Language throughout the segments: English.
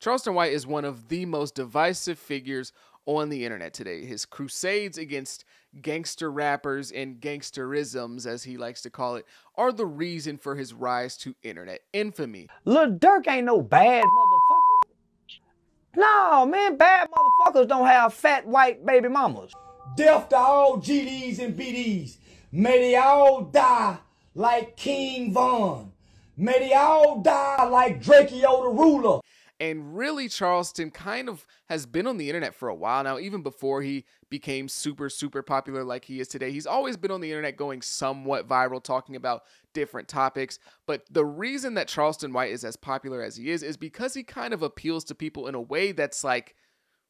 Charleston White is one of the most divisive figures on the internet today. His crusades against gangster rappers and gangsterisms, as he likes to call it, are the reason for his rise to internet infamy. Lil Durk ain't no bad motherfucker. No, man, bad motherfuckers don't have fat white baby mamas. Death to all GDs and BDs. May they all die like King Von. May they all die like Drakeo the Ruler. And really, Charleston kind of has been on the internet for a while now, even before he became super popular like he is today. He's always been on the internet going somewhat viral, talking about different topics. But the reason that Charleston White is as popular as he is because he kind of appeals to people in a way that's like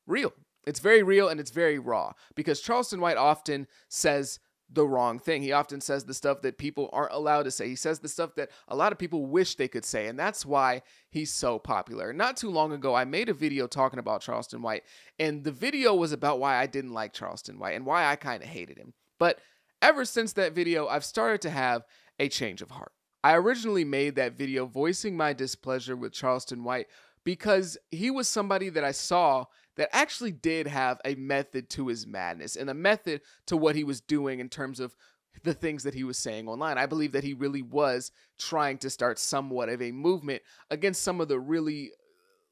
real. It's very real and it's very raw, because Charleston White often says the wrong thing. He often says the stuff that people aren't allowed to say. He says the stuff that a lot of people wish they could say, and that's why he's so popular. Not too long ago, I made a video talking about Charleston White, and the video was about why I didn't like Charleston White and why I kind of hated him. But ever since that video, I've started to have a change of heart. I originally made that video voicing my displeasure with Charleston White because he was somebody that I saw that actually did have a method to his madness and a method to what he was doing in terms of the things that he was saying online. I believe that he really was trying to start somewhat of a movement against some of the really,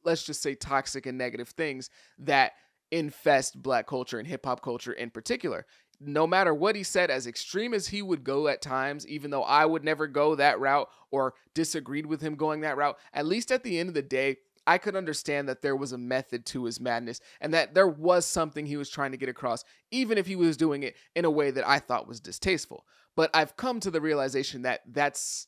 let's just say, toxic and negative things that infest Black culture and hip hop culture in particular. No matter what he said, as extreme as he would go at times, even though I would never go that route or disagreed with him going that route, at least at the end of the day, I could understand that there was a method to his madness and that there was something he was trying to get across, even if he was doing it in a way that I thought was distasteful. But I've come to the realization that that's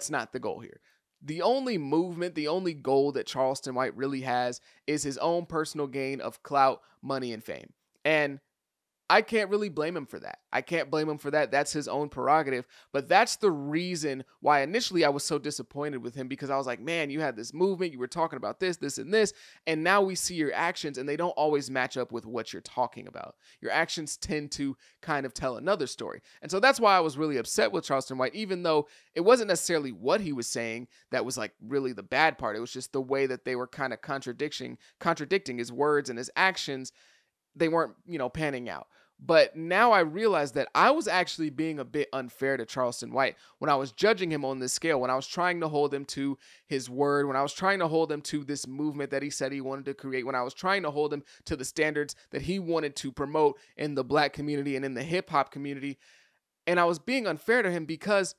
not the goal here. The only movement, the only goal that Charleston White really has is his own personal gain of clout, money, and fame. And I can't really blame him for that. I can't blame him for that. That's his own prerogative. But that's the reason why initially I was so disappointed with him, because I was like, man, you had this movement. You were talking about this, this, and this. And now we see your actions and they don't always match up with what you're talking about. Your actions tend to kind of tell another story. And so that's why I was really upset with Charleston White, even though it wasn't necessarily what he was saying that was like really the bad part. It was just the way that they were kind of contradicting his words and his actions. They weren't, panning out. But now I realize that I was actually being a bit unfair to Charleston White when I was judging him on this scale, when I was trying to hold him to his word, when I was trying to hold him to this movement that he said he wanted to create, when I was trying to hold him to the standards that he wanted to promote in the Black community and in the hip hop community. And I was being unfair to him because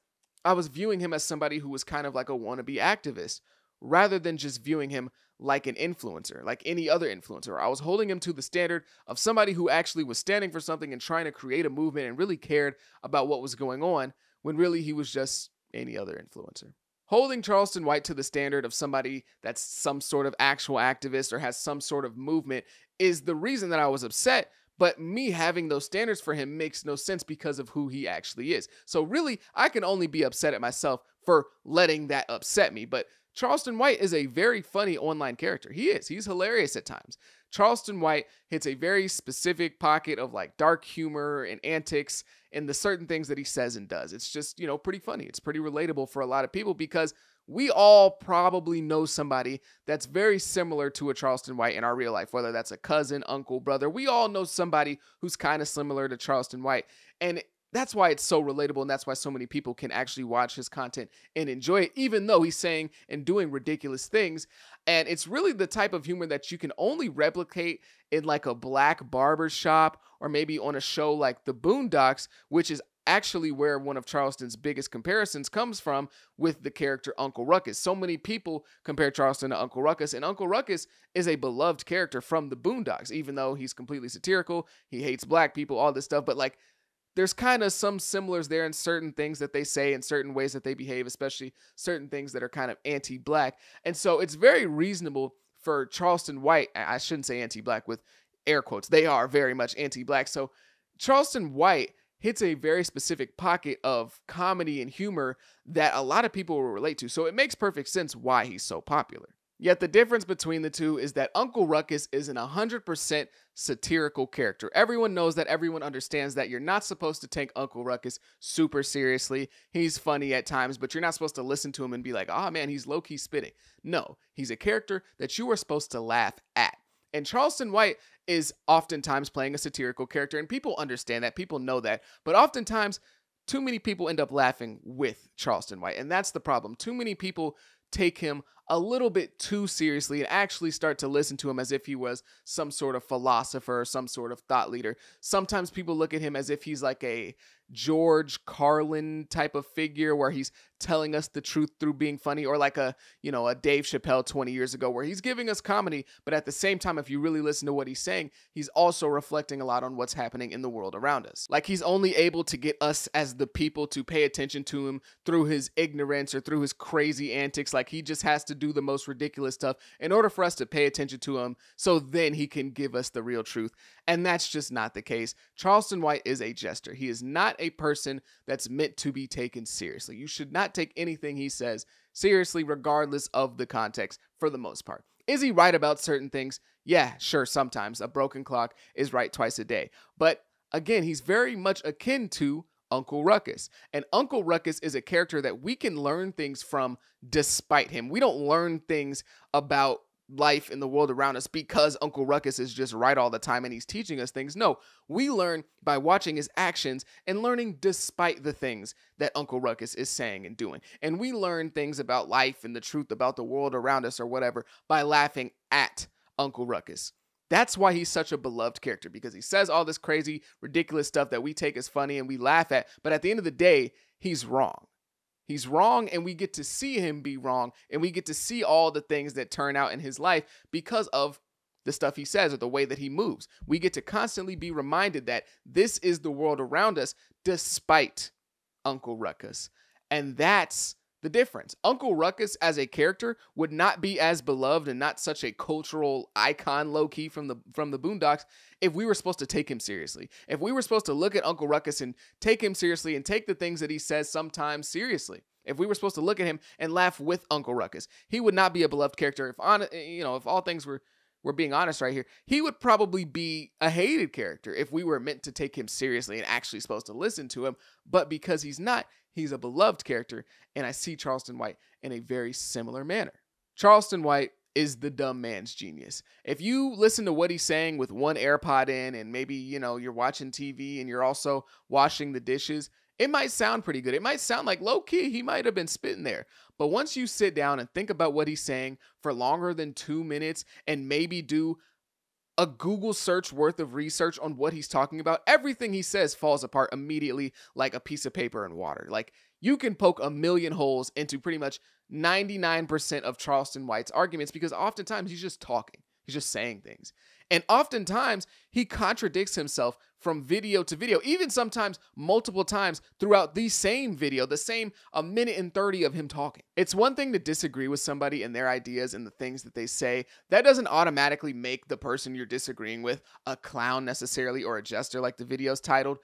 I was viewing him as somebody who was kind of like a wannabe activist, rather than just viewing him like an influencer, like any other influencer. I was holding him to the standard of somebody who actually was standing for something and trying to create a movement and really cared about what was going on, when really he was just any other influencer. Holding Charleston White to the standard of somebody that's some sort of actual activist or has some sort of movement is the reason that I was upset. But me having those standards for him makes no sense because of who he actually is. So really, I can only be upset at myself for letting that upset me. But Charleston White is a very funny online character. He is. He's hilarious at times. Charleston White hits a very specific pocket of like dark humor and antics in the certain things that he says and does. It's just, pretty funny. It's pretty relatable for a lot of people because we all probably know somebody that's very similar to a Charleston White in our real life, whether that's a cousin, uncle, brother. We all know somebody who's kind of similar to Charleston White. And that's why it's so relatable, and that's why so many people can actually watch his content and enjoy it, even though he's saying and doing ridiculous things. And it's really the type of humor that you can only replicate in like a Black barber shop or maybe on a show like The Boondocks, which is actually where one of Charleston's biggest comparisons comes from with the character Uncle Ruckus. So many people compare Charleston to Uncle Ruckus, and Uncle Ruckus is a beloved character from The Boondocks, even though he's completely satirical, he hates Black people, all this stuff. But like, there's kind of some similars there in certain things that they say and certain ways that they behave, especially certain things that are kind of anti-Black. And so it's very reasonable for Charleston White, I shouldn't say anti-Black with air quotes, they are very much anti-Black. So Charleston White hits a very specific pocket of comedy and humor that a lot of people will relate to. So it makes perfect sense why he's so popular. Yet the difference between the two is that Uncle Ruckus is an 100% satirical character. Everyone knows that, everyone understands that. You're not supposed to take Uncle Ruckus super seriously. He's funny at times, but you're not supposed to listen to him and be like, oh man, he's low-key spitting. No, he's a character that you are supposed to laugh at. And Charleston White is oftentimes playing a satirical character, and people understand that, people know that, but oftentimes too many people end up laughing with Charleston White, and that's the problem. Too many people take him a little bit too seriously and actually start to listen to him as if he was some sort of philosopher or some sort of thought leader. Sometimes people look at him as if he's like a George Carlin type of figure where he's telling us the truth through being funny, or like a Dave Chappelle 20 years ago where he's giving us comedy, but at the same time, if you really listen to what he's saying, he's also reflecting a lot on what's happening in the world around us. Like, he's only able to get us as the people to pay attention to him through his ignorance or through his crazy antics. Like, he just has to do the most ridiculous stuff in order for us to pay attention to him, so then he can give us the real truth. And that's just not the case. Charleston White is a jester. He is not a person that's meant to be taken seriously. You should not take anything he says seriously, regardless of the context, for the most part. Is he right about certain things? Yeah, sure, sometimes. A broken clock is right twice a day. But again, he's very much akin to Uncle Ruckus. And Uncle Ruckus is a character that we can learn things from despite him. We don't learn things about life in the world around us because Uncle Ruckus is just right all the time and he's teaching us things. No, we learn by watching his actions and learning despite the things that Uncle Ruckus is saying and doing. And we learn things about life and the truth about the world around us or whatever by laughing at Uncle Ruckus. That's why he's such a beloved character, because he says all this crazy, ridiculous stuff that we take as funny and we laugh at. But at the end of the day, he's wrong. He's wrong, and we get to see him be wrong, and we get to see all the things that turn out in his life because of the stuff he says or the way that he moves. We get to constantly be reminded that this is the world around us despite Uncle Ruckus. And that's the difference. Uncle Ruckus as a character would not be as beloved and not such a cultural icon low-key from the Boondocks if we were supposed to take him seriously. If we were supposed to look at Uncle Ruckus and take him seriously and take the things that he says sometimes seriously. If we were supposed to look at him and laugh with Uncle Ruckus, he would not be a beloved character. If all things we're being honest right here, he would probably be a hated character if we were meant to take him seriously and actually supposed to listen to him. But because he's not, he's a beloved character, and I see Charleston White in a very similar manner. Charleston White is the dumb man's genius. If you listen to what he's saying with one AirPod in, and maybe, you're watching TV and you're also washing the dishes, it might sound pretty good. It might sound like low-key he might have been spitting there. But once you sit down and think about what he's saying for longer than 2 minutes and maybe do a Google search worth of research on what he's talking about, everything he says falls apart immediately like a piece of paper in water. Like, you can poke a million holes into pretty much 99% of Charleston White's arguments, because oftentimes he's just talking. He's just saying things. And oftentimes he contradicts himself from video to video, even sometimes multiple times throughout the same video, the same 1:30 of him talking. It's one thing to disagree with somebody and their ideas and the things that they say. That doesn't automatically make the person you're disagreeing with a clown necessarily, or a jester like the video's titled.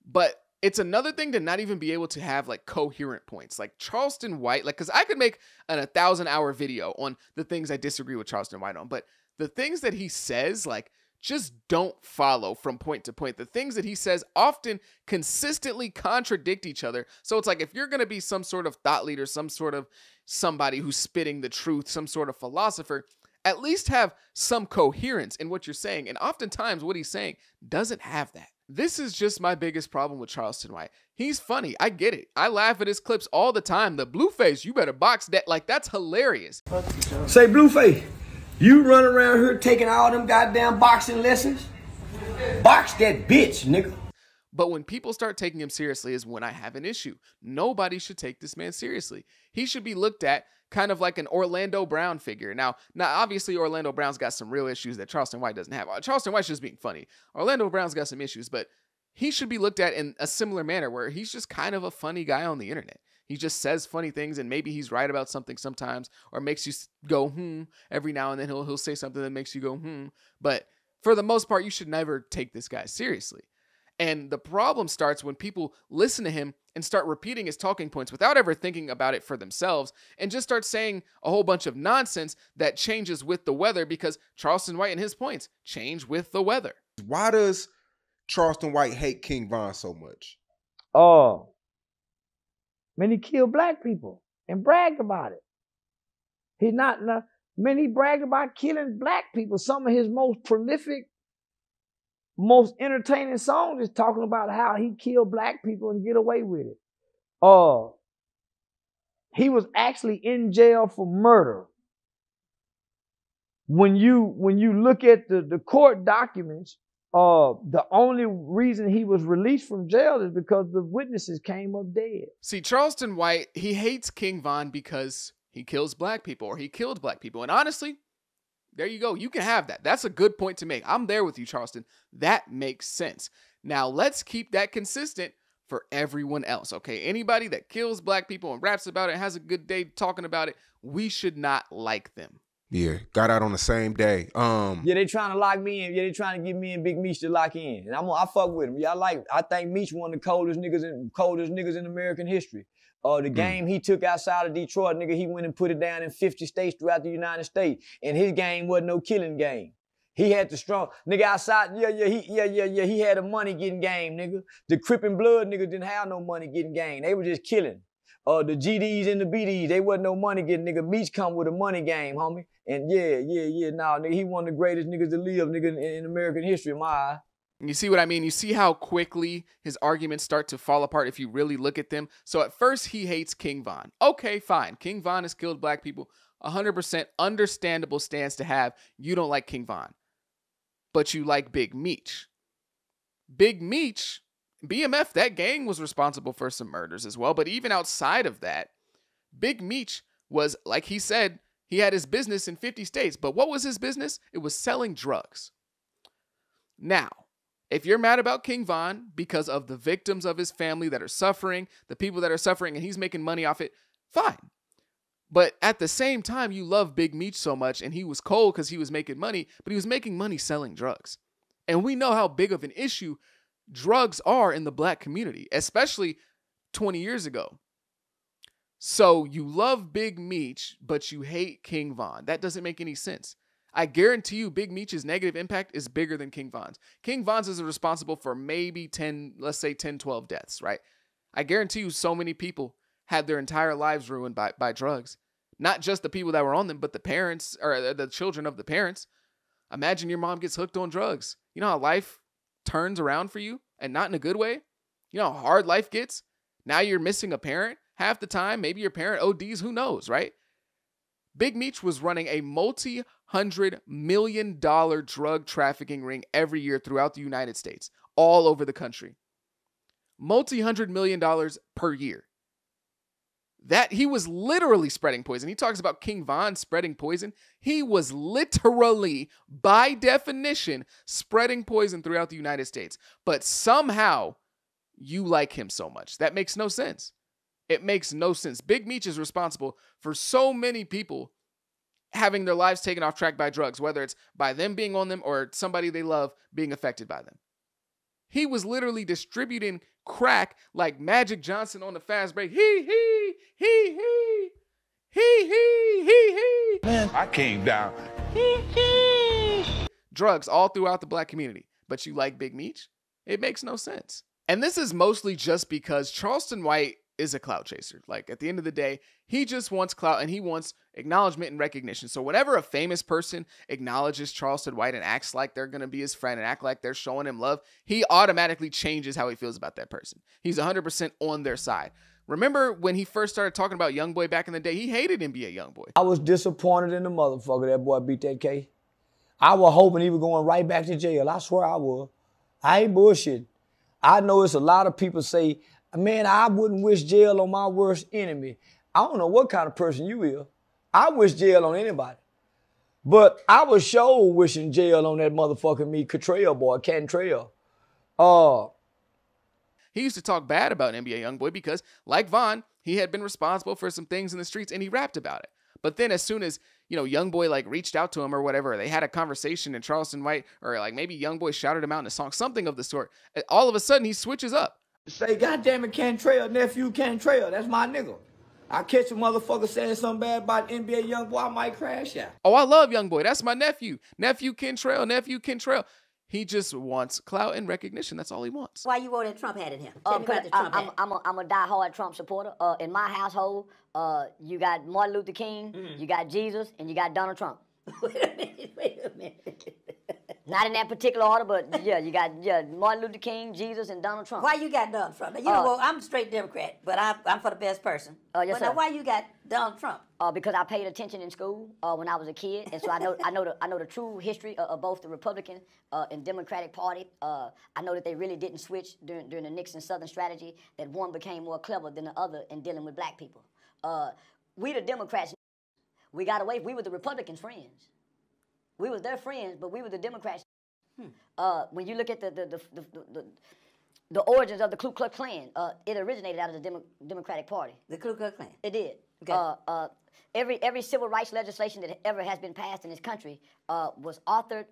But it's another thing to not even be able to have like coherent points. Like Charleston White, because I could make an 1,000-hour video on the things I disagree with Charleston White on, but the things that he says, just don't follow from point to point. The things that he says often consistently contradict each other. So it's like, if you're going to be some sort of thought leader, some sort of somebody who's spitting the truth, some sort of philosopher, at least have some coherence in what you're saying. And oftentimes what he's saying doesn't have that. This is just my biggest problem with Charleston White. He's funny. I get it. I laugh at his clips all the time. The Blueface, you better box that. That's hilarious. Say, Blueface, you run around here taking all them goddamn boxing lessons? Box that bitch, nigga. But when people start taking him seriously is when I have an issue. Nobody should take this man seriously. He should be looked at kind of like an Orlando Brown figure. Now, obviously, Orlando Brown's got some real issues that Charleston White doesn't have. Charleston White's just being funny. Orlando Brown's got some issues, but he should be looked at in a similar manner where he's just kind of a funny guy on the internet. He just says funny things, and maybe he's right about something sometimes, or makes you go, every now and then he'll say something that makes you go, But for the most part, you should never take this guy seriously. And the problem starts when people listen to him and start repeating his talking points without ever thinking about it for themselves and just start saying a whole bunch of nonsense that changes with the weather, because Charleston White and his points change with the weather. Why does Charleston White hate King Von so much? Man, he killed black people and bragged about it. He bragged about killing black people. Some of his most prolific, most entertaining songs is talking about how he killed black people and get away with it. He was actually in jail for murder. When you look at the court documents, the only reason he was released from jail is because the witnesses came up dead. See, Charleston White, he hates King Von because he kills black people, or he killed black people. And honestly, there you go. You can have that. That's a good point to make. I'm there with you, Charleston. That makes sense. Now, let's keep that consistent for everyone else, okay? Anybody that kills black people and raps about it and has a good day talking about it, we should not like them. Yeah, got out on the same day. Yeah, they trying to lock me in. Yeah, they trying to get me and Big Meech to lock in. And I fuck with him. Yeah, I think Meech one of the coldest niggas in American history. The game he took outside of Detroit, nigga, he went and put it down in 50 states throughout the United States. And his game wasn't no killing game. He had the strong nigga outside. He had a money getting game, nigga. The Crip and Blood niggas didn't have no money getting game. They were just killing. The GDs and the BDs, they wasn't no money getting, nigga. Meech come with a money game, homie. And nah, nigga, he one of the greatest niggas to live, nigga, in American history, in my eye. You see what I mean? You see how quickly his arguments start to fall apart if you really look at them? So at first, he hates King Von. Okay, fine. King Von has killed black people. 100% understandable stance to have. You don't like King Von, but you like Big Meech. Big Meech, BMF, that gang was responsible for some murders as well. But even outside of that, Big Meech was, like he said, he had his business in 50 states. But what was his business? It was selling drugs. Now, if you're mad about King Von because of the victims of his family that are suffering, the people that are suffering, and he's making money off it, fine. But at the same time, you love Big Meech so much, and he was cold because he was making money, but he was making money selling drugs. And we know how big of an issue drugs are in the black community, especially 20 years ago. So you love Big Meech, but you hate King Von. That doesn't make any sense. I guarantee you Big Meech's negative impact is bigger than King Von's. King Von's is responsible for maybe 10, let's say 10, 12 deaths, right? I guarantee you so many people had their entire lives ruined by drugs. Not just the people that were on them, but the parents or the children of the parents. Imagine your mom gets hooked on drugs. You know how life turns around for you, and not in a good way? You know how hard life gets? Now you're missing a parent half the time. Maybe your parent ODs, who knows, right? Big Meech was running a multi-$100 million drug trafficking ring every year throughout the United States, all over the country. Multi-$100 million per year. That he was literally spreading poison. He talks about King Von spreading poison. He was literally, by definition, spreading poison throughout the United States. But somehow you like him so much. That makes no sense. It makes no sense. Big Meech is responsible for so many people having their lives taken off track by drugs, whether it's by them being on them or somebody they love being affected by them. He was literally distributing crack like Magic Johnson on the fast break. He. Man, I came down. Drugs all throughout the black community. But you like Big Meech? It makes no sense. And this is mostly just because Charleston White is a clout chaser. Like, at the end of the day, he just wants clout and he wants acknowledgement and recognition. So whenever a famous person acknowledges Charleston White and acts like they're going to be his friend and act like they're showing him love, he automatically changes how he feels about that person. He's 100% on their side. Remember when he first started talking about Youngboy back in the day? He hated NBA Youngboy. I was disappointed in the motherfucker that boy beat that K. I was hoping he was going right back to jail. I swear I was. I ain't bullshit. I know it's a lot of people say, man, I wouldn't wish jail on my worst enemy. I don't know what kind of person you is. I wish jail on anybody. But I was sure wishing jail on that motherfucking me, Cantrell boy, Cantrell. He used to talk bad about NBA Youngboy because, like Von, he had been responsible for some things in the streets and he rapped about it. But then as soon as, Young Boy like reached out to him or whatever, they had a conversation and Charleston White, or like maybe Young Boy shouted him out in a song, something of the sort. All of a sudden he switches up. Say, goddamn it, Cantrell, nephew Cantrell, that's my nigga. I catch a motherfucker saying something bad about NBA young boy, I might crash out. Oh, I love Young Boy. That's my nephew. Nephew Cantrell. He just wants clout and recognition. That's all he wants. Why you wore that Trump hat in here? Tell me about the Trump hat. I'm a die-hard Trump supporter. In my household, you got Martin Luther King, you got Jesus, and you got Donald Trump. Wait a minute. Not in that particular order, but yeah, you got Martin Luther King, Jesus, and Donald Trump. Why you got Donald Trump? You know, well, I'm a straight Democrat, but I'm for the best person. Yes, but now, why you got Donald Trump? Because I paid attention in school when I was a kid, and so I know the true history of both the Republican and Democratic Party. I know that they really didn't switch during the Nixon Southern strategy. That one became more clever than the other in dealing with black people. We the Democrats, we got away. We were the Republicans' friends. We was their friends, but we were the Democrats. When you look at the origins of the Ku Klux Klan, it originated out of the Democratic Party. The Ku Klux Klan? It did. Okay. Every civil rights legislation that ever has been passed in this country was authored,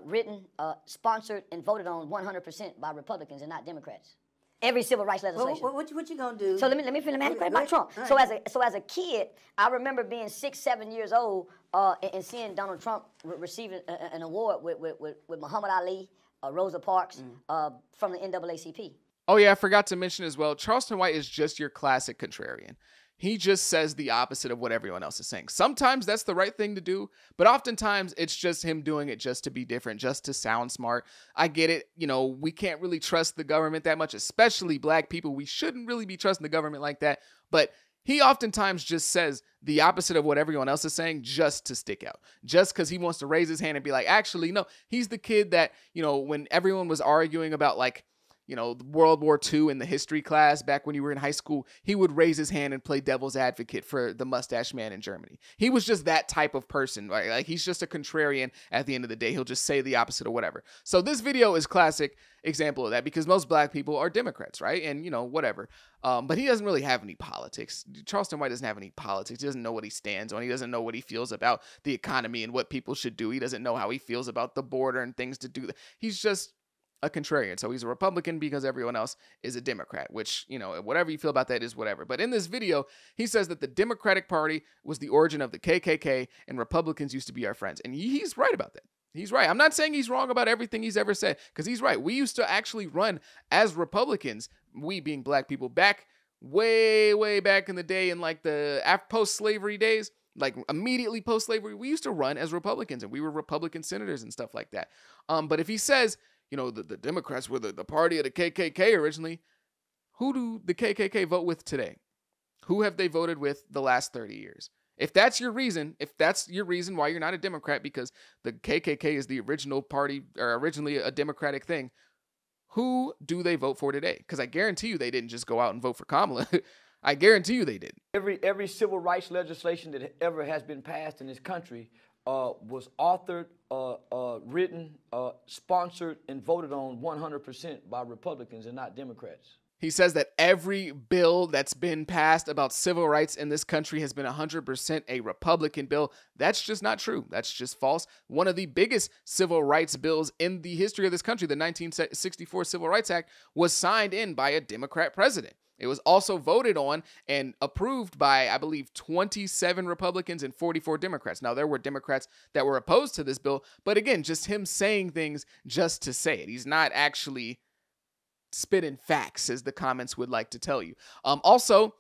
written, sponsored, and voted on 100% by Republicans and not Democrats. Every civil rights legislation. Well, what you gonna do? So let me finish about Trump. Right. So as a kid, I remember being 6, 7 years old and seeing Donald Trump receiving an award with Muhammad Ali, Rosa Parks from the NAACP. Oh yeah, I forgot to mention as well, Charleston White is just your classic contrarian. He just says the opposite of what everyone else is saying. Sometimes that's the right thing to do, but oftentimes it's just him doing it just to be different, just to sound smart. I get it. We can't really trust the government that much, especially black people. We shouldn't really be trusting the government like that. But he oftentimes just says the opposite of what everyone else is saying just to stick out, just because he wants to raise his hand and be like, actually, no, he's the kid that, when everyone was arguing about like, World War II in the history class back when you were in high school, he would raise his hand and play devil's advocate for the mustache man in Germany. He was just that type of person, right? Like he's just a contrarian at the end of the day. He'll just say the opposite of whatever. So this video is classic example of that because most black people are Democrats, right? And, whatever. But he doesn't really have any politics. Charleston White doesn't have any politics. He doesn't know what he stands on. He doesn't know what he feels about the economy and what people should do. He doesn't know how he feels about the border and things to do. He's just a contrarian. So he's a Republican because everyone else is a Democrat, which, whatever you feel about that is whatever. But in this video, he says that the Democratic Party was the origin of the KKK and Republicans used to be our friends. And he's right about that. He's right. I'm not saying he's wrong about everything he's ever said because he's right. We used to actually run as Republicans, we being black people, back way, way back in the day in like the post-slavery days. Like immediately post-slavery, we used to run as Republicans and we were Republican senators and stuff like that. But if he says, the Democrats were the party of the KKK originally, who do the KKK vote with today? Who have they voted with the last 30 years? If that's your reason why you're not a Democrat, because the KKK is the original party or originally a Democratic thing, who do they vote for today? Because I guarantee you they didn't just go out and vote for Kamala. I guarantee you they did. Every civil rights legislation that ever has been passed in this country was authored, written, sponsored, and voted on 100% by Republicans and not Democrats. He says that every bill that's been passed about civil rights in this country has been 100% a Republican bill. That's just not true. That's just false. One of the biggest civil rights bills in the history of this country, the 1964 Civil Rights Act, was signed in by a Democrat president. It was also voted on and approved by, I believe, 27 Republicans and 44 Democrats. Now, there were Democrats that were opposed to this bill, but again, just him saying things just to say it. He's not actually spitting facts, as the comments would like to tell you. Also,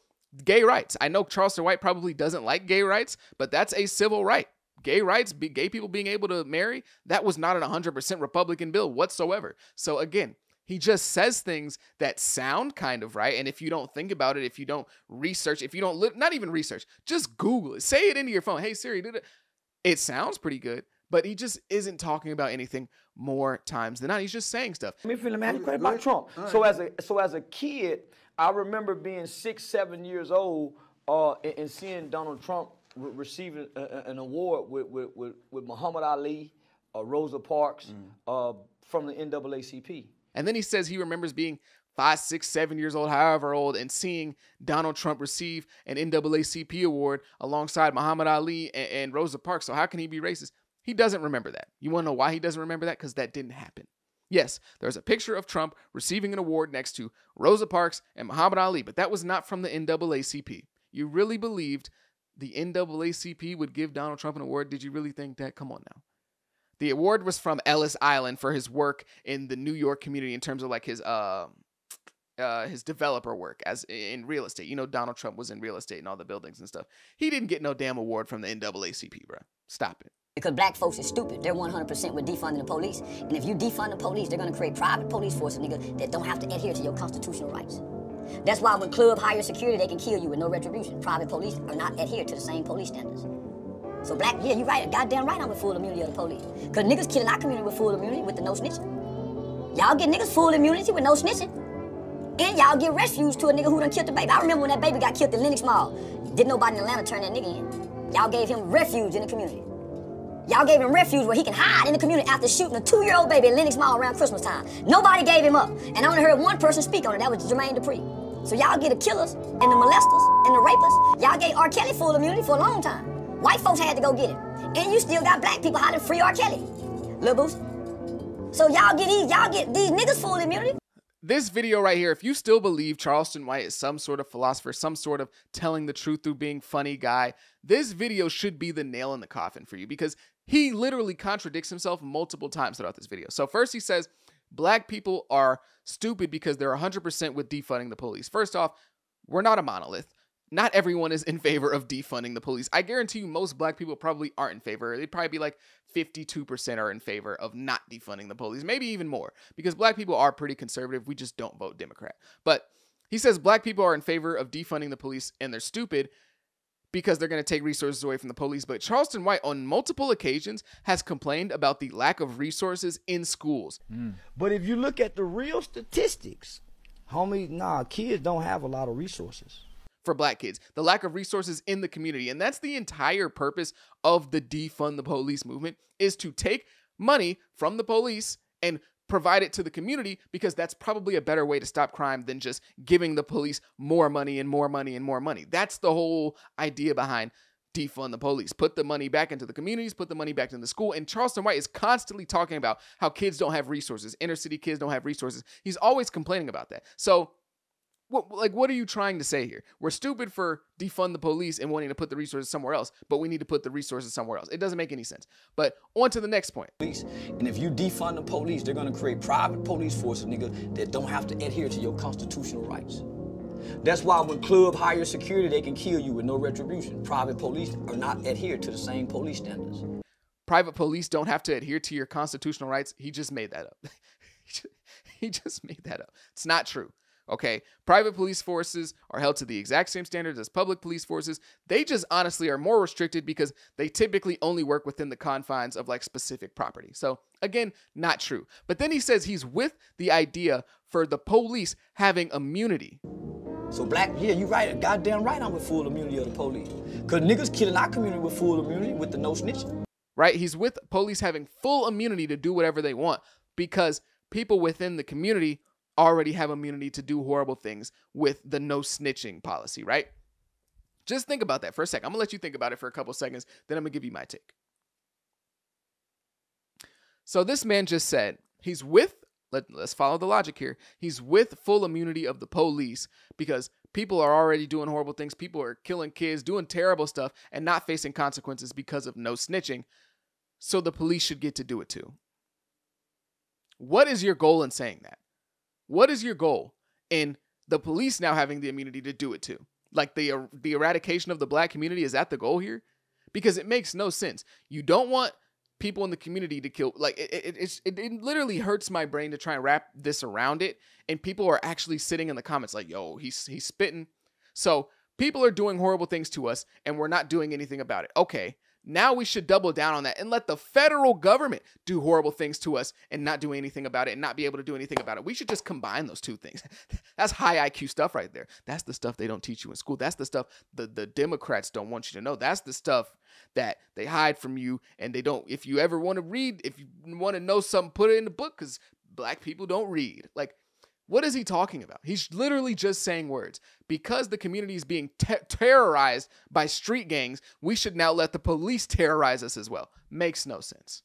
gay rights. I know Charleston White probably doesn't like gay rights, but that's a civil right. Gay rights, gay people being able to marry, that was not an 100% Republican bill whatsoever. So again, he just says things that sound kind of right. And if you don't think about it, if you don't research, if you don't, not even research, just Google it. Say it into your phone. Hey, Siri, do it. It sounds pretty good, but he just isn't talking about anything more times than not. He's just saying stuff. Let me feel mad about Trump. So as a kid, I remember being 6, 7 years old and seeing Donald Trump receiving an award with Muhammad Ali, Rosa Parks from the NAACP. And then he says he remembers being 5, 6, 7 years old, however old, and seeing Donald Trump receive an NAACP award alongside Muhammad Ali and Rosa Parks. So how can he be racist? He doesn't remember that. You want to know why he doesn't remember that? Because that didn't happen. Yes, there's a picture of Trump receiving an award next to Rosa Parks and Muhammad Ali, but that was not from the NAACP. You really believed the NAACP would give Donald Trump an award? Did you really think that? Come on now. The award was from Ellis Island for his work in the New York community in terms of like his developer work as in real estate. You know, Donald Trump was in real estate and all the buildings and stuff. He didn't get no damn award from the NAACP, bro. Stop it. Because black folks is stupid. They're 100% with defunding the police. And if you defund the police, they're going to create private police forces, nigga, that don't have to adhere to your constitutional rights. That's why when club hire security, they can kill you with no retribution. Private police are not adhere to the same police standards. So black, yeah, you're right. Goddamn right I'm with full immunity of the police. Because niggas killing our community with full immunity with the no snitching. Y'all get niggas full immunity with no snitching. And y'all give refuge to a nigga who done killed the baby. I remember when that baby got killed in Lenox Mall. Didn't nobody in Atlanta turn that nigga in. Y'all gave him refuge in the community. Y'all gave him refuge where he can hide in the community after shooting a 2-year-old baby in Lenox Mall around Christmas time. Nobody gave him up. And I only heard one person speak on it. That was Jermaine Dupri. So y'all get the killers and the molesters and the rapists. Y'all gave R. Kelly full immunity for a long time. White folks had to go get him. And you still got black people hiding free R. Kelly. Lil Boosie. So y'all get these niggas full immunity. This video right here, if you still believe Charleston White is some sort of philosopher, some sort of telling the truth through being funny guy, this video should be the nail in the coffin for you because he literally contradicts himself multiple times throughout this video. So first he says, black people are stupid because they're 100% with defunding the police. First off, we're not a monolith. Not everyone is in favor of defunding the police. I guarantee you most black people probably aren't in favor. They'd probably be like 52% are in favor of not defunding the police, maybe even more, because black people are pretty conservative. We just don't vote Democrat. But he says black people are in favor of defunding the police and they're stupid because they're going to take resources away from the police. But Charleston White on multiple occasions has complained about the lack of resources in schools. But if you look at the real statistics, homie, kids don't have a lot of resources. For black kids, the lack of resources in the community. And that's the entire purpose of the defund the police movement, is to take money from the police and provide it to the community, because that's probably a better way to stop crime than just giving the police more money and more money and more money. That's the whole idea behind defund the police. Put the money back into the communities, put the money back into the school. And Charleston White is constantly talking about how kids don't have resources. Inner city kids don't have resources. He's always complaining about that. So what are you trying to say here? We're stupid for defund the police and wanting to put the resources somewhere else, but we need to put the resources somewhere else. It doesn't make any sense. But on to the next point. And if you defund the police, they're going to create private police forces, nigga, that don't have to adhere to your constitutional rights. That's why when club hire security, they can kill you with no retribution. Private police are not adhered to the same police standards. Private police don't have to adhere to your constitutional rights. He just made that up. He just made that up. It's not true. Okay, private police forces are held to the exact same standards as public police forces. They just honestly are more restricted because they typically only work within the confines of like specific property. So again, not true. But then he says he's with the idea for the police having immunity. So black, yeah, you right, goddamn right I'm with full immunity of the police. Because niggas killing our community with full immunity with the no snitching. Right, he's with police having full immunity to do whatever they want because people within the community already have immunity to do horrible things with the no snitching policy, right? Just think about that for a second. I'm gonna let you think about it for a couple seconds, then I'm gonna give you my take. So this man just said he's with, let's follow the logic here. He's with full immunity of the police because people are already doing horrible things. People are killing kids, doing terrible stuff, and not facing consequences because of no snitching. So the police should get to do it too. What is your goal in saying that? What is your goal in the police now having the immunity to do it too? Like the eradication of the black community, is that the goal here? Because it makes no sense. You don't want people in the community to kill. Like it literally hurts my brain to try and wrap this around it. And people are actually sitting in the comments like, yo, he's spitting. So people are doing horrible things to us and we're not doing anything about it. Okay. Now we should double down on that and let the federal government do horrible things to us and not do anything about it and not be able to do anything about it. We should just combine those two things. That's high IQ stuff right there. That's the stuff they don't teach you in school. That's the stuff the Democrats don't want you to know. That's the stuff that they hide from you and they don't. If you ever want to read, if you want to know something, put it in the book because black people don't read. Like, What is he talking about? He's literally just saying words. Because the community is being terrorized by street gangs, we should now let the police terrorize us as well. Makes no sense.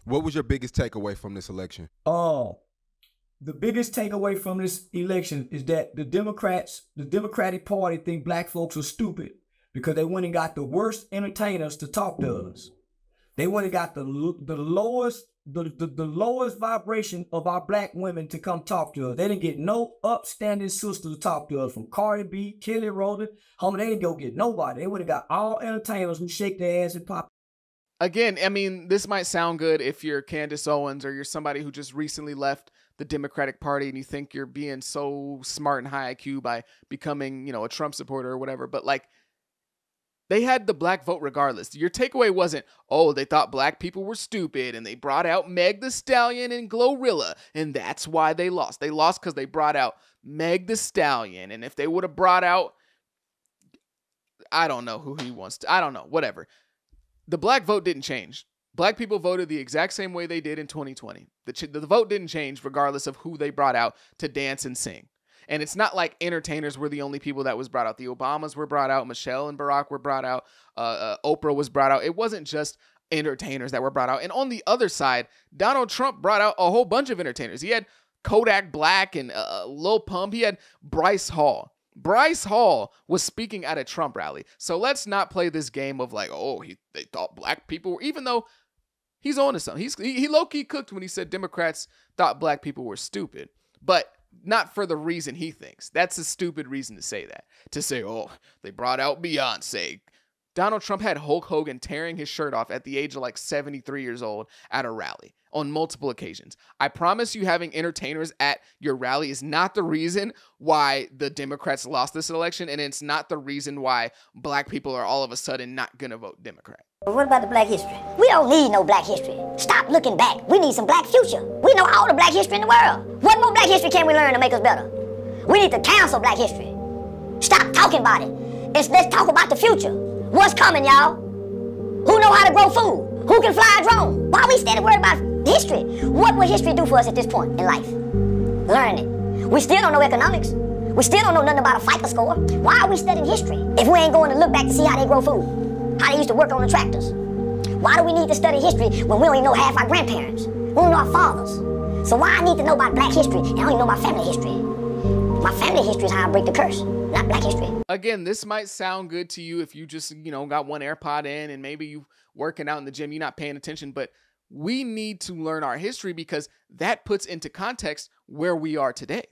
What was your biggest takeaway from this election? The biggest takeaway from this election is that the Democratic Party think black folks are stupid because they went and got the worst entertainers to talk to us. They went and got the lowest vibration of our black women to come talk to us. They didn't get no upstanding sister to talk to us, from Cardi B, Kelly Rowland. Homie, they didn't go get nobody. They would have got all entertainers who shake their ass and pop. Again, I mean, this might sound good if you're Candace Owens or you're somebody who just recently left the Democratic Party and you think you're being so smart and high IQ by becoming, you know, a Trump supporter or whatever. But like, they had the black vote regardless. Your takeaway wasn't, oh, they thought black people were stupid and they brought out Meg the Stallion and Glorilla and that's why they lost. They lost because they brought out Meg the Stallion. And if they would have brought out, I don't know who he wants to, I don't know, whatever. The black vote didn't change. Black people voted the exact same way they did in 2020. The vote didn't change regardless of who they brought out to dance and sing. And it's not like entertainers were the only people that was brought out. The Obamas were brought out. Michelle and Barack were brought out. Oprah was brought out. It wasn't just entertainers that were brought out. And on the other side, Donald Trump brought out a whole bunch of entertainers. He had Kodak Black and Lil Pump. He had Bryce Hall. Bryce Hall was speaking at a Trump rally. So let's not play this game of like, oh, they thought black people were, even though he's on to something. He low-key cooked when he said Democrats thought black people were stupid. But not for the reason he thinks. That's a stupid reason to say that. To say, oh, they brought out Beyonce. Donald Trump had Hulk Hogan tearing his shirt off at the age of like 73 years old at a rally on multiple occasions. I promise you, having entertainers at your rally is not the reason why the Democrats lost this election, and it's not the reason why black people are all of a sudden not going to vote Democrat. What about the black history? We don't need no black history. Stop looking back. We need some black future. We know all the black history in the world. What more black history can we learn to make us better? We need to cancel black history. Stop talking about it. Let's talk about the future. What's coming, y'all? Who know how to grow food? Who can fly a drone? Why are we standing worried about history? What will history do for us at this point in life? Learn it. We still don't know economics. We still don't know nothing about a FICO score. Why are we studying history if we ain't going to look back to see how they grow food? How they used to work on the tractors? Why do we need to study history when we don't even know half our grandparents? We don't know our fathers. So why I need to know about black history and I don't even know my family history? My family history is how I break the curse, not black history. Again, this might sound good to you if you just, got one AirPod in and maybe you working out in the gym, you're not paying attention, but we need to learn our history because that puts into context where we are today,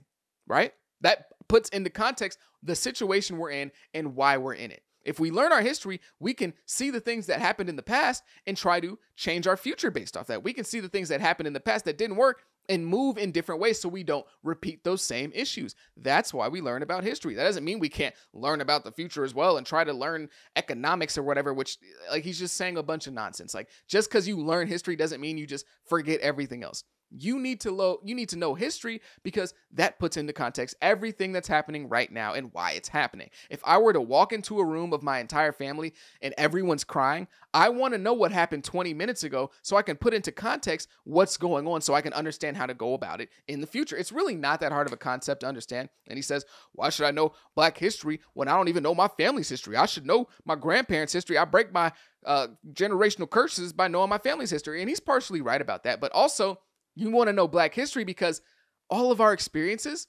right? That puts into context the situation we're in and why we're in it. If we learn our history, we can see the things that happened in the past and try to change our future based off that. We can see the things that happened in the past that didn't work and move in different ways so we don't repeat those same issues. That's why we learn about history. That doesn't mean we can't learn about the future as well and try to learn economics or whatever, which like he's just saying a bunch of nonsense. Like just because you learn history doesn't mean you just forget everything else. You need to know history because that puts into context everything that's happening right now and why it's happening. If I were to walk into a room of my entire family and everyone's crying, I want to know what happened 20 minutes ago so I can put into context what's going on so I can understand how to go about it in the future. It's really not that hard of a concept to understand. And he says, why should I know black history when I don't even know my family's history? I should know my grandparents' history. I break my generational curses by knowing my family's history. And he's partially right about that. But also, you want to know black history because all of our experiences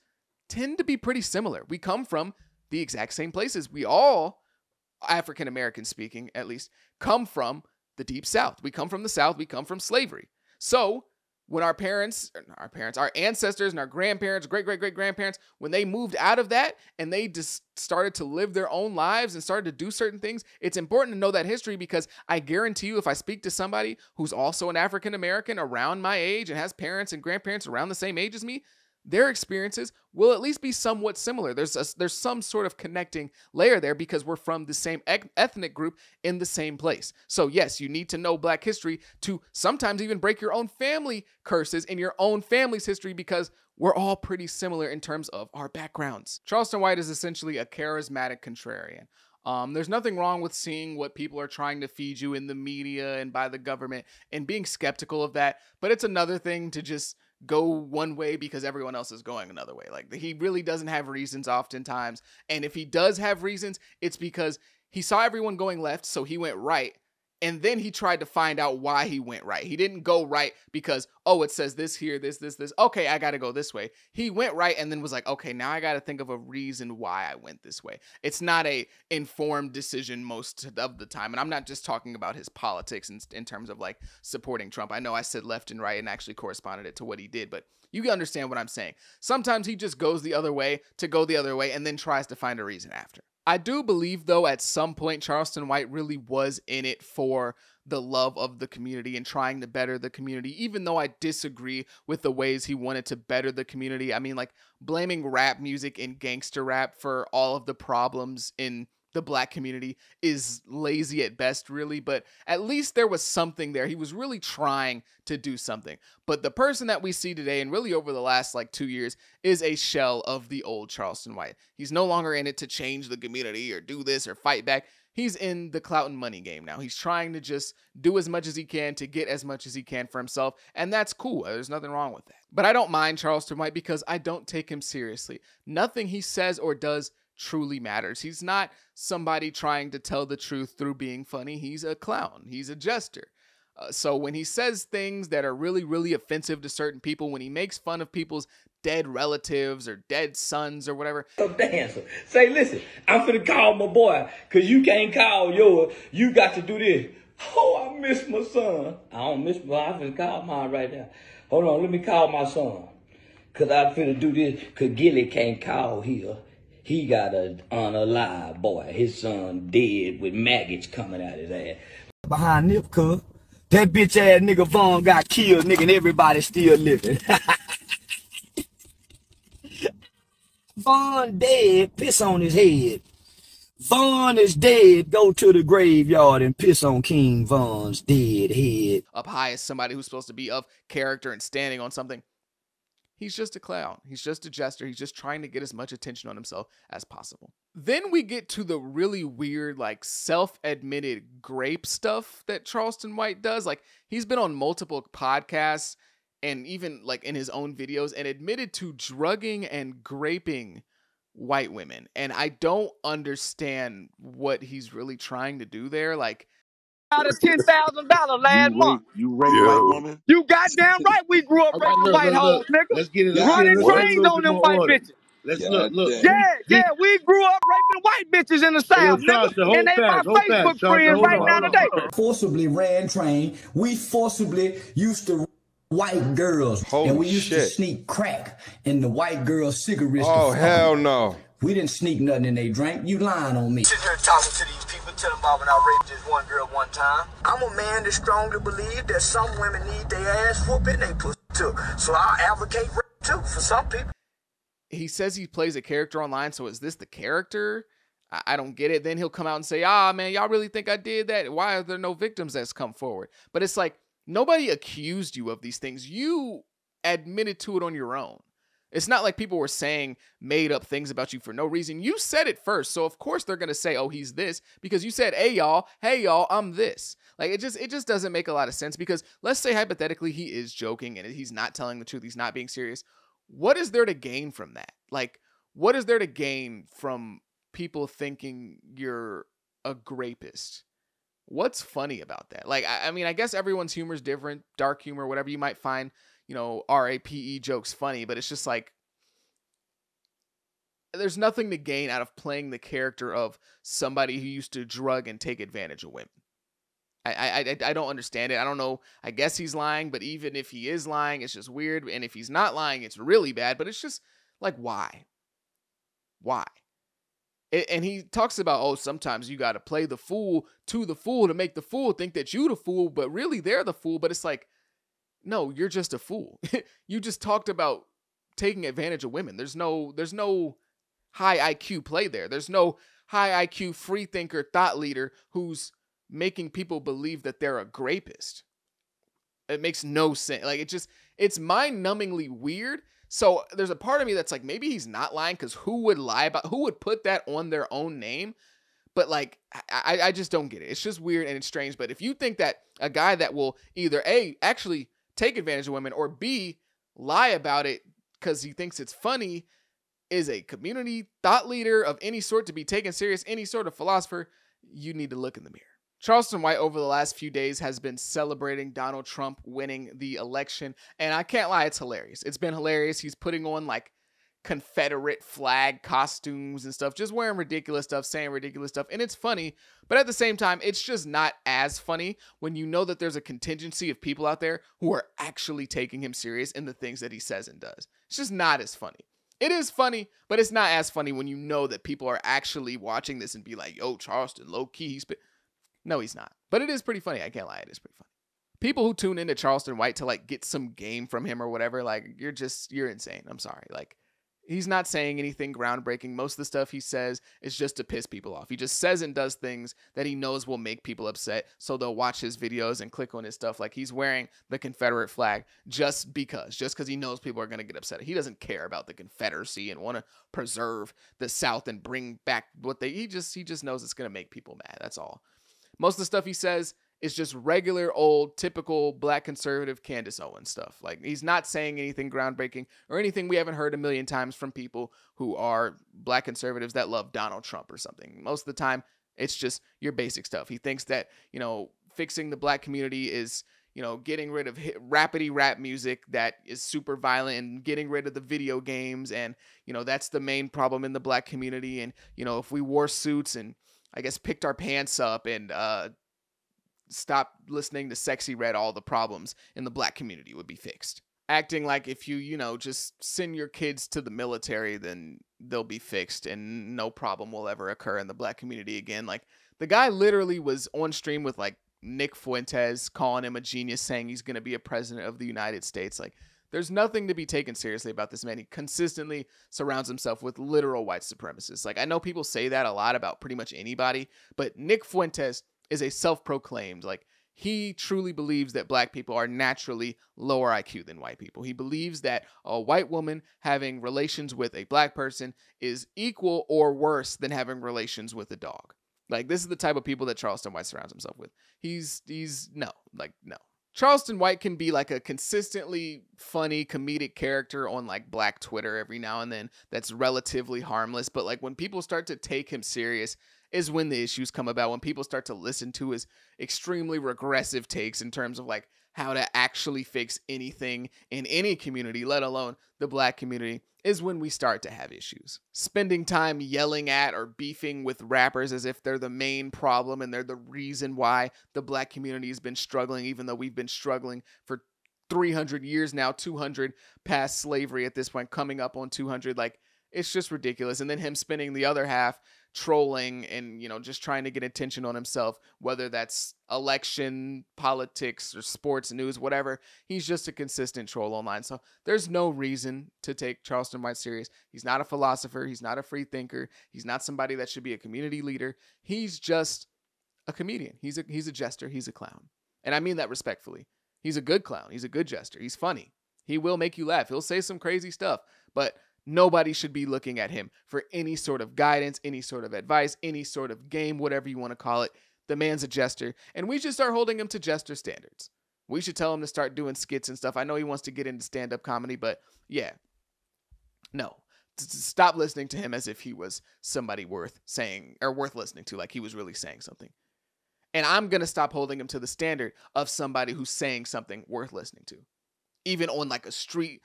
tend to be pretty similar. We come from the exact same places. We all, African Americans speaking at least, come from the Deep South. We come from the South. We come from slavery. So when our ancestors and our grandparents, great-great-great-grandparents, when they moved out of that and they just started to live their own lives and started to do certain things, it's important to know that history because I guarantee you if I speak to somebody who's also an African American around my age and has parents and grandparents around the same age as me, their experiences will at least be somewhat similar. There's some sort of connecting layer there because we're from the same ethnic group in the same place. So yes, you need to know black history to sometimes even break your own family curses in your own family's history because we're all pretty similar in terms of our backgrounds. Charleston White is essentially a charismatic contrarian. There's nothing wrong with seeing what people are trying to feed you in the media and by the government and being skeptical of that, but it's another thing to just go one way because everyone else is going another way. Like, he really doesn't have reasons oftentimes. And if he does have reasons, it's because he saw everyone going left, so he went right. And then he tried to find out why he went right. He didn't go right because, oh, it says this here, this. Okay, I got to go this way. He went right and then was like, okay, now I got to think of a reason why I went this way. It's not a informed decision most of the time. And I'm not just talking about his politics in terms of like supporting Trump. I know I said left and right and actually corresponded it to what he did, but you understand what I'm saying. Sometimes he just goes the other way to go the other way and then tries to find a reason after. I do believe, though, at some point, Charleston White really was in it for the love of the community and trying to better the community, even though I disagree with the ways he wanted to better the community. I mean, like, blaming rap music and gangster rap for all of the problems in the black community is lazy at best, really, but at least there was something there. He was really trying to do something. But the person that we see today, and really over the last like 2 years, is a shell of the old Charleston White. He's no longer in it to change the community or do this or fight back. He's in the clout and money game now. He's trying to just do as much as he can to get as much as he can for himself, and that's cool. There's nothing wrong with that. But I don't mind Charleston White because I don't take him seriously. Nothing he says or does truly matters. He's not somebody trying to tell the truth through being funny. He's a clown. He's a jester. So when he says things that are really, really offensive to certain people, when he makes fun of people's dead relatives or dead sons or whatever. So dancer, say, listen, I'm finna call my boy, cause you can't call yours. You got to do this. Oh, I miss my son. I don't miss my, I finna call mine right now. Hold on, let me call my son. Cause I finna do this, cause Gilly can't call here. He got an unalive boy. His son dead with maggots coming out his ass. Behind Nip, cuz. That bitch ass nigga Vaughn got killed, nigga, and everybody still living. Vaughn dead, piss on his head. Vaughn is dead, go to the graveyard and piss on King Vaughn's dead head. Up high as somebody who's supposed to be of character and standing on something. He's just a clown. He's just a jester. He's just trying to get as much attention on himself as possible. Then we get to the really weird, like, self-admitted grape stuff that Charleston White does. Like, he's been on multiple podcasts and even, like, in his own videos and admitted to drugging and graping white women. And I don't understand what he's really trying to do there. Like, out of $10,000 last month. You raped white woman? You goddamn right we grew up raping white hoes, nigga. Let's get it. Running trains on them white bitches. Look. Yeah, we grew up raping white bitches in the South, nigga. And they my Facebook friends right now today. Forcibly ran train. We forcibly used to white girls. And we used to sneak crack in the white girls' cigarettes. Oh, hell no. We didn't sneak nothing in they drink. You lying on me. Sitting here talking to these people, telling them when I raped this one girl one time. I'm a man that strongly believe that some women need their ass whooping, they pussy too. So I advocate rape too for some people. He says he plays a character online, so is this the character? I don't get it. Then he'll come out and say, man, y'all really think I did that? Why are there no victims that's come forward? But it's like, nobody accused you of these things. You admitted to it on your own. It's not like people were saying made up things about you for no reason. You said it first. So of course they're going to say, oh, he's this, because you said, hey y'all, I'm this. Like, it just doesn't make a lot of sense, because let's say hypothetically he is joking and he's not telling the truth. He's not being serious. What is there to gain from that? Like, what is there to gain from people thinking you're a grapist? What's funny about that? Like, I mean, I guess everyone's humor is different, dark humor, whatever. You might find, RAPE jokes funny, but it's just like, there's nothing to gain out of playing the character of somebody who used to drug and take advantage of women. I don't understand it. I don't know. I guess he's lying, but even if he is lying, it's just weird. And if he's not lying, it's really bad, but it's just like, why? Why? And he talks about, sometimes you got to play the fool to make the fool think that you the fool, but really they're the fool. But it's like, no, you're just a fool. You just talked about taking advantage of women. There's no high IQ play there. There's no high IQ free thinker thought leader who's making people believe that they're a grapist. It makes no sense. Like, it's mind-numbingly weird. So there's a part of me that's like, maybe he's not lying, because who would put that on their own name? But like, I just don't get it. It's just weird and it's strange. But if you think that a guy that will either A, actually take advantage of women, or B, lie about it because he thinks it's funny is a community thought leader of any sort to be taken serious, any sort of philosopher, you need to look in the mirror. Charleston White over the last few days has been celebrating Donald Trump winning the election. And I can't lie, it's hilarious. It's been hilarious. He's putting on like Confederate flag costumes and stuff, just wearing ridiculous stuff, saying ridiculous stuff. And it's funny, but at the same time, it's just not as funny when you know that there's a contingency of people out there who are actually taking him serious in the things that he says and does. It's just not as funny. It is funny, but it's not as funny when you know that people are actually watching this and be like, yo, Charleston, low key, no, he's not. But it is pretty funny. I can't lie. It is pretty funny. People who tune into Charleston White to like get some game from him or whatever, like you're insane. I'm sorry. Like he's not saying anything groundbreaking. Most of the stuff he says is just to piss people off. He just says and does things that he knows will make people upset. So they'll watch his videos and click on his stuff. Like he's wearing the Confederate flag just because he knows people are going to get upset. He doesn't care about the Confederacy and want to preserve the South and bring back he just knows it's going to make people mad. That's all. Most of the stuff he says is just regular old typical black conservative Candace Owens stuff. Like he's not saying anything groundbreaking or anything we haven't heard a million times from people who are black conservatives that love Donald Trump or something. Most of the time it's just your basic stuff. He thinks that, fixing the black community is, getting rid of rapidy rap music that is super violent and getting rid of the video games. And, that's the main problem in the black community. And, if we wore suits and I guess picked our pants up and, stop listening to Sexy Red, all the problems in the black community would be fixed. Acting like if you, just send your kids to the military, then they'll be fixed and no problem will ever occur in the black community again. Like the guy literally was on stream with like Nick Fuentes calling him a genius, saying he's going to be a president of the United States. Like there's nothing to be taken seriously about this man. He consistently surrounds himself with literal white supremacists. Like I know people say that a lot about pretty much anybody, but Nick Fuentes is a self-proclaimed, like he truly believes that black people are naturally lower IQ than white people. He believes that a white woman having relations with a black person is equal or worse than having relations with a dog. Like this is the type of people that Charleston White surrounds himself with. No. Charleston White can be like a consistently funny comedic character on like black Twitter every now and then that's relatively harmless. But like when people start to take him serious is when the issues come about, when people start to listen to his extremely regressive takes in terms of like how to actually fix anything in any community, let alone the black community, is when we start to have issues. Spending time yelling at or beefing with rappers as if they're the main problem and they're the reason why the black community has been struggling, even though we've been struggling for 300 years now, 200 past slavery at this point, coming up on 200. Like, it's just ridiculous. And then him spending the other half trolling and, just trying to get attention on himself, whether that's election, politics, or sports news, whatever. He's just a consistent troll online. So there's no reason to take Charleston White serious. He's not a philosopher. He's not a free thinker. He's not somebody that should be a community leader. He's just a comedian. He's a jester. He's a clown. And I mean that respectfully. He's a good clown. He's a good jester. He's funny. He will make you laugh. He'll say some crazy stuff, but nobody should be looking at him for any sort of guidance, any sort of advice, any sort of game, whatever you want to call it. The man's a jester, and we should start holding him to jester standards. We should tell him to start doing skits and stuff. I know he wants to get into stand-up comedy, but yeah, no. Stop listening to him as if he was somebody worth saying or worth listening to, like he was really saying something. And I'm going to stop holding him to the standard of somebody who's saying something worth listening to, even on like a street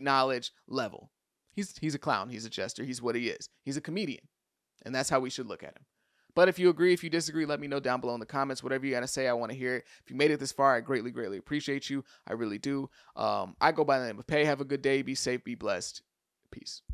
knowledge level. He's a clown. He's a jester. He's what he is. He's a comedian. And that's how we should look at him. But if you agree, if you disagree, let me know down below in the comments. Whatever you got to say, I want to hear it. If you made it this far, I greatly, greatly appreciate you. I really do. I go by the name of Pay. Have a good day. Be safe. Be blessed. Peace.